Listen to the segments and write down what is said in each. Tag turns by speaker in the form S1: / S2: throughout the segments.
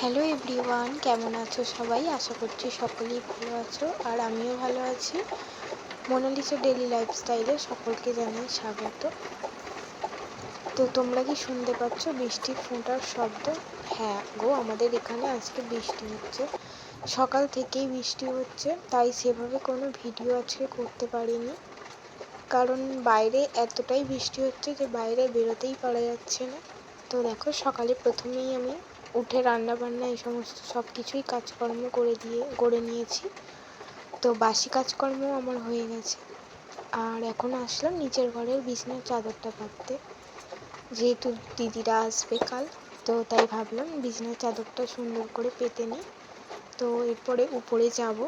S1: Hello everyone, কেমন আছো সবাই? আশা করছি সকলেই ভালো আছো আর আমিও ভালো আছি। মোনালিসা ডেইলি লাইফস্টাইলে সকলকে জানাই স্বাগত। তো তোমরা কি শুনতে পাচ্ছ বৃষ্টির ফোঁটার শব্দ? হ্যাঁ গো, আমাদের এখানে আজকে বৃষ্টি হচ্ছে। সকাল থেকেই বৃষ্টি হচ্ছে, তাই সেভাবে কোনো ভিডিও আজকে করতে পারিনি, কারণ বাইরে এতটাই বৃষ্টি হচ্ছে যে বাইরে বেরোতেই পারা যাচ্ছে না। তো দেখো, সকালে প্রথমেই আমি উঠে রান্নাবান্না এই সমস্ত সব কিছুই কাজকর্ম করে নিয়েছি। তো বাসি কাজকর্ম আমার হয়ে গেছে। আর এখন আসলাম নিচের ঘরের বিছানার চাদরটা পাততে, যেহেতু দিদিরা আসবে কাল, তো তাই ভাবলাম বিছানার চাদরটা সুন্দর করে পেতে নিই। তো এরপরে উপরে যাব।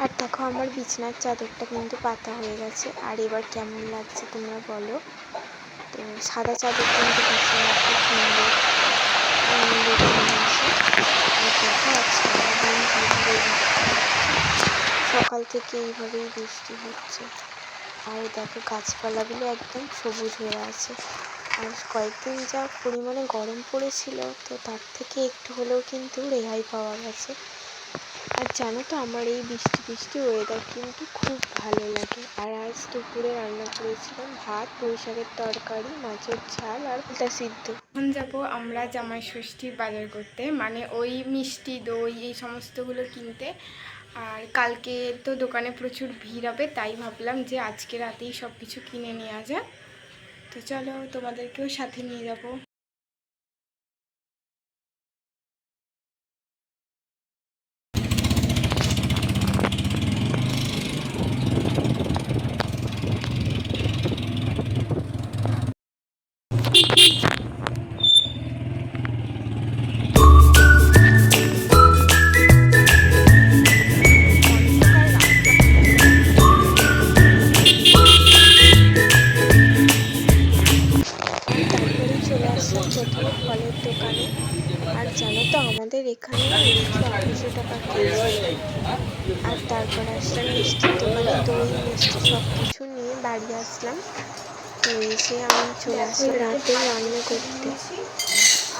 S1: আর দেখো, আমার বিছানার চাদরটা কিন্তু পাতা হয়ে গেছে। আর এবার কেমন লাগছে তোমরা বলো। তো সাদা চাদর কিন্তু বিছানা খুব সুন্দর আর দেখো আজকে সকাল থেকে এইভাবেই বৃষ্টি হচ্ছে। আর দেখো গাছপালাগুলো একদম সবুজ হয়ে আছে। আর কয়েকদিন যা পরিমাণে গরম পড়েছিল, তো তার থেকে একটু হলেও কিন্তু রেহাই পাওয়া গেছে। আর জানো তো, আমার এই বৃষ্টি ওয়েদার কিন্তু খুব ভালো লাগে। আর আজ দুপুরে রান্না করেছিলাম ভাত, পুঁই শাকের তরকারি, মাছের ঝাল আর ডাঁটা সিদ্ধ।
S2: এখন যাব আমরা জামাই ষষ্ঠীর বাজার করতে, মানে ওই মিষ্টি দই এই সমস্তগুলো কিনতে। আর কালকে তো দোকানে প্রচুর ভিড় হবে, তাই ভাবলাম যে আজকে রাতেই সব কিছু কিনে নেওয়া যায়। তো চলো, তোমাদেরকেও সাথে নিয়ে যাব।
S1: চলে আসলাম প্রথমে ফলের দোকানে। আর জানো তো, আমাদের এখানে লিচু 250 টাকা কেজি। আর তারপর আসলাম মিষ্টির দোকানে, দই মিষ্টি সব কিছু নিয়ে বাড়ি আসলাম। তো এসে আমি চলে আসলাম রাতে রান্না করতে।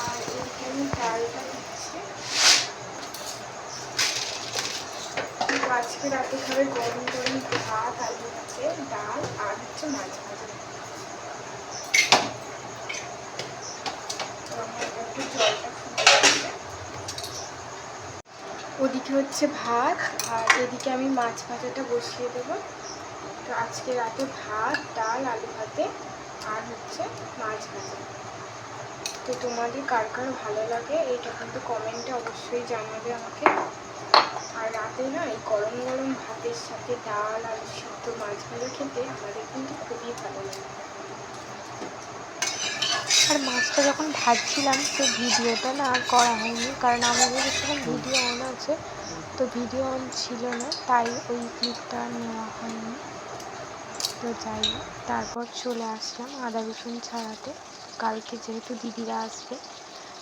S2: আর এখানে ডালটা দিচ্ছে, আজকে রাতে খাবে গরম গরম ভাত, আলু ভাতে, ডাল আর হচ্ছে মাছ ভাজা। ওদিকে হচ্ছে ভাত আর এদিকে আমি মাছ ভাজাটা বসিয়ে দেবো। তো আজকে রাতে ভাত, ডাল, আলু ভাতে আর হচ্ছে মাছ ভাজা। তো তোমাদের কার কার ভালো লাগে এইটা কিন্তু কমেন্টে অবশ্যই জানাবে আমাকে। আর রাতে না এই গরম গরম ভাতের সাথে ডাল, আলু সিদ্ধ, মাছ ভাজা খেতে আমাদের কিন্তু খুবই ভালো লাগে।
S1: আর মাছটা যখন ভাজছিলাম, তো ভিডিওটা না আর করা হয়নি, কারণ আমাদের যখন ভিডিও অন আছে, তো ভিডিও অন ছিল না, তাই ওই ক্লিপটা নেওয়া হয়নি। তো যাই হোক, তারপর চলে আসলাম আদা রসুন ছাড়াতে। কালকে যেহেতু দিদিরা আসবে,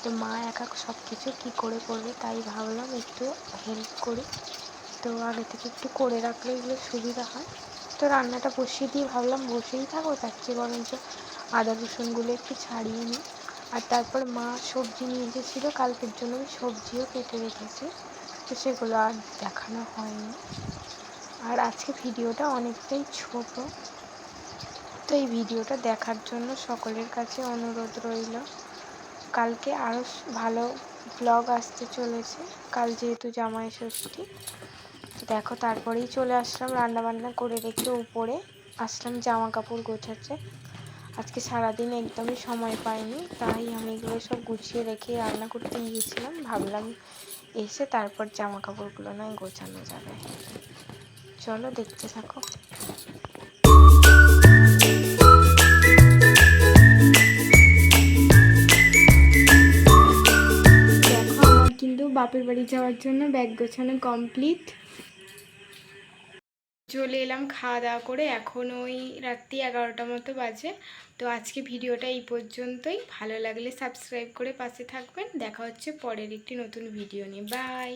S1: তো মা একা সব কিছু কী করে করবে, তাই ভাবলাম একটু হেল্প করি। তো আগে থেকে একটু করে রাখলে এগুলো সুবিধা হয়। তো রান্নাটা বসিয়ে দিয়ে ভাবলাম বসেই থাকো, তার চেয়ে বরঞ্চ আদা রসুনগুলো একটু ছাড়িয়ে নিই। আর তারপর মা সবজি নিয়ে এসেছিলো কালকের জন্য, আমি সবজিও কেটে রেখেছি, তো সেগুলো আর দেখানো হয়নি। আর আজকে ভিডিওটা অনেকটাই ছোট, তো এই ভিডিওটা দেখার জন্য সকলের কাছে অনুরোধ রইল। কালকে আরও ভালো ব্লগ আসতে চলেছে, কাল যেহেতু জামাই ষষ্ঠী। দেখো, তারপরেই চলে আসলাম রান্নাবান্না করে রেখে উপরে আসলাম জামা কাপড় গোছাতে। আজকে সারাদিন একদমই সময় পাইনি, তাই আমি এগুলো সব গুছিয়ে রেখে রান্না করতে গিয়েছিলাম। ভাবলাম এসে তারপর জামা কাপড়গুলো নয় গোছানো যাবে। চলো দেখতে থাকো।
S2: দেখো, আমার কিন্তু বাপের বাড়ি যাওয়ার জন্য ব্যাগ গোছানো কমপ্লিট। চলে এলাম খাওয়া দাওয়া করে, এখন ওই রাত্রি 11টা মতো বাজে। তো আজকে ভিডিওটা এই পর্যন্তই। ভালো লাগলে সাবস্ক্রাইব করে পাশে থাকবেন। দেখা হচ্ছে পরের একটি নতুন ভিডিও নিয়ে। বাই।